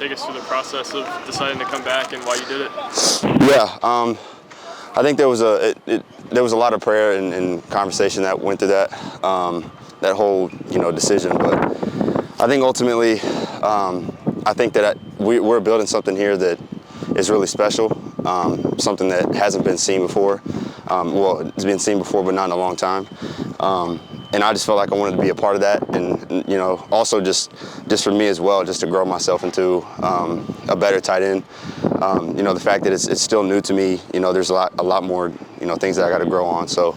take us through the process of deciding to come back and why you did it? Yeah, I think there was a lot of prayer and conversation that went through that whole decision. But I think ultimately, I think that we're building something here that is really special, something that hasn't been seen before. Well, it's been seen before, but not in a long time. And I just felt like I wanted to be a part of that, and also just for me as well, just to grow myself into a better tight end. The fact that it's still new to me, there's a lot more things that I got to grow on. So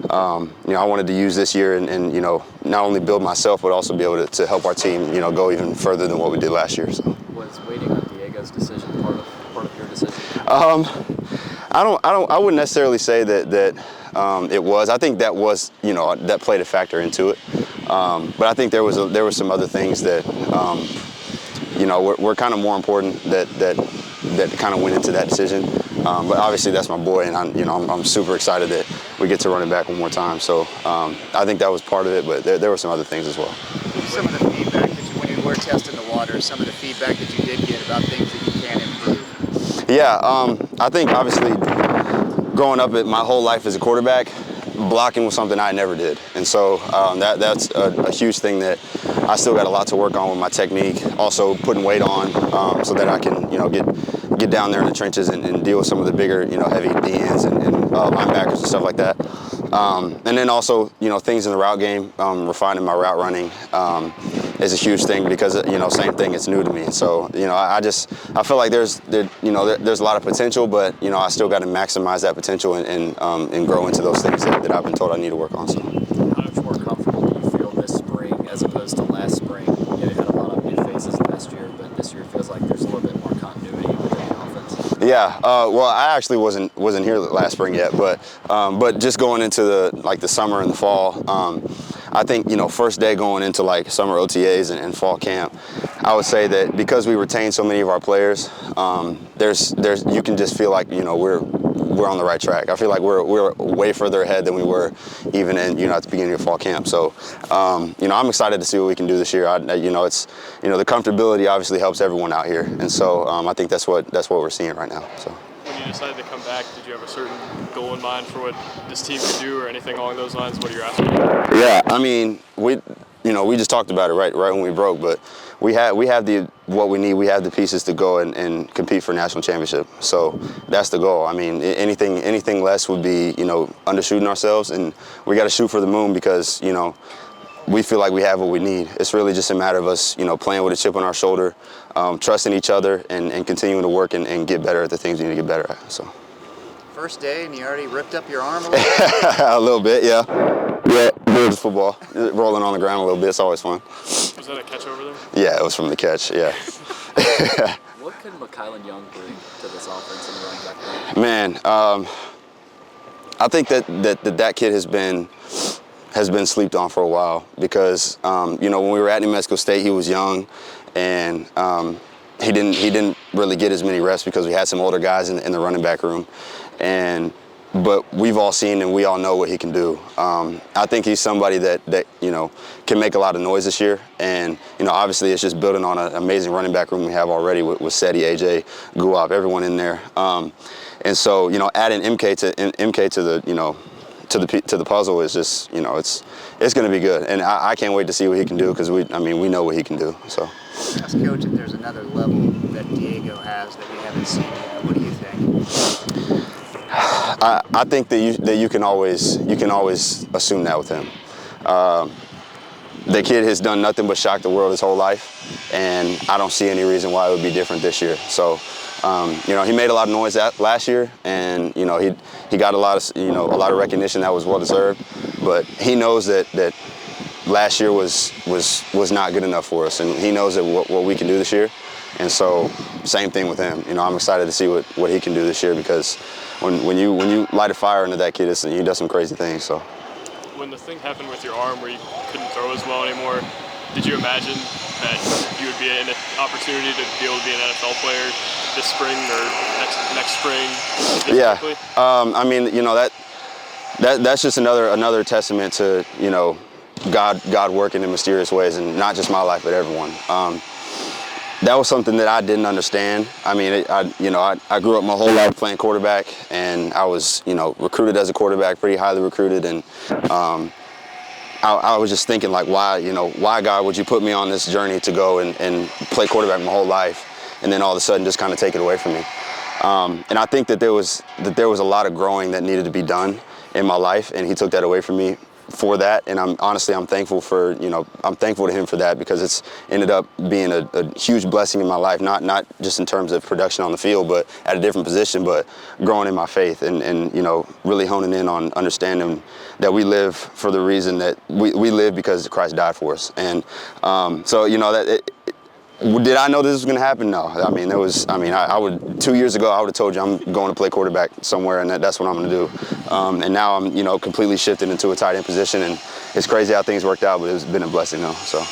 I wanted to use this year and not only build myself, but also be able to help our team go even further than what we did last year. So. Was waiting on Diego's decision part of your decision? I wouldn't necessarily say that it was. I think that was, that played a factor into it. But I think there were some other things that, were kind of more important that kind of went into that decision. But obviously that's my boy, and I'm super excited that we get to run it back one more time. So I think that was part of it, but there were some other things as well. Some of the feedback when you were testing the water, some of the feedback that you did get about things that you can improve. Yeah, I think obviously growing up my whole life as a quarterback, blocking was something I never did. And so that's a huge thing that I still got a lot to work on with my technique. Also putting weight on so that I can, get down there in the trenches and deal with some of the bigger, heavy DNs and linebackers and stuff like that. And then also, things in the route game, refining my route running is a huge thing because, same thing, it's new to me. So, I feel like there's a lot of potential, but, I still got to maximize that potential and grow into those things that I've been told I need to work on. So. How much more comfortable do you feel this spring as opposed to last spring? You had a lot of new faces last year, but this year feels like there's a little bit more continuity within the offense. Yeah, well, I actually wasn't here last spring yet, but just going into the summer and the fall, I think first day going into summer OTAs and fall camp, I would say that because we retained so many of our players, you can just feel like we're on the right track. I feel like we're way further ahead than we were even in at the beginning of fall camp. So I'm excited to see what we can do this year. It's the comfortability obviously helps everyone out here, and so I think that's what we're seeing right now. So. When you decided to come back, did you have a certain goal in mind for what this team could do or anything along those lines? What are you asking? Yeah, I mean, we just talked about it right when we broke, but we have what we need. We have the pieces to go and compete for national championship. So that's the goal. I mean, anything less would be undershooting ourselves, and we got to shoot for the moon because we feel like we have what we need. It's really just a matter of us playing with a chip on our shoulder, trusting each other, and continuing to work and get better at the things we need to get better at. So. First day, and you already ripped up your arm a little bit? A little bit, yeah. Yeah, birds football, rolling on the ground a little bit. It's always fun. Was that a catch over there? Yeah, it was from the catch. Yeah. What can McKylen Young bring to this offense in the running back room? Man, I think that kid has been slept on for a while because when we were at New Mexico State, he was young, and he didn't really get as many reps because we had some older guys in the running back room, but we've all seen and we all know what he can do. I think he's somebody that can make a lot of noise this year, and obviously it's just building on an amazing running back room we have already with Seti, AJ, Guap, everyone in there, and so adding MK to the puzzle is just it's going to be good, and I can't wait to see what he can do because we know what he can do. So. As coach, if there's another level that Diego has that we haven't seen yet, what do you think? I think that you can always assume that with him. The kid has done nothing but shock the world his whole life, and I don't see any reason why it would be different this year. So, he made a lot of noise last year, and he got a lot of recognition that was well deserved. But he knows that last year was not good enough for us, and he knows that what we can do this year. And so, same thing with him. I'm excited to see what he can do this year because when you light a fire into that kid, he does some crazy things. So. When the thing happened with your arm where you couldn't throw as well anymore, did you imagine that you would be in an opportunity to be able to be an NFL player this spring or next spring? Yeah. That's just another testament to God working in mysterious ways, and not just my life but everyone. that was something that I didn't understand. I mean, I grew up my whole life playing quarterback, and I was, recruited as a quarterback, pretty highly recruited, and I was just thinking, like, why, God, would you put me on this journey to go and play quarterback my whole life, and then all of a sudden just kind of take it away from me? And I think that there was a lot of growing that needed to be done in my life, and He took that away from me for that. And I'm thankful for, I'm thankful to Him for that, because it's ended up being a huge blessing in my life, not just in terms of production on the field, but at a different position, but growing in my faith and really honing in on understanding that we live for the reason that we live because Christ died for us. And so, did I know this was going to happen? No. I mean, I would, 2 years ago, I would have told you I'm going to play quarterback somewhere, and that's what I'm going to do. And now I'm, completely shifted into a tight end position, and it's crazy how things worked out, but it's been a blessing, though. So.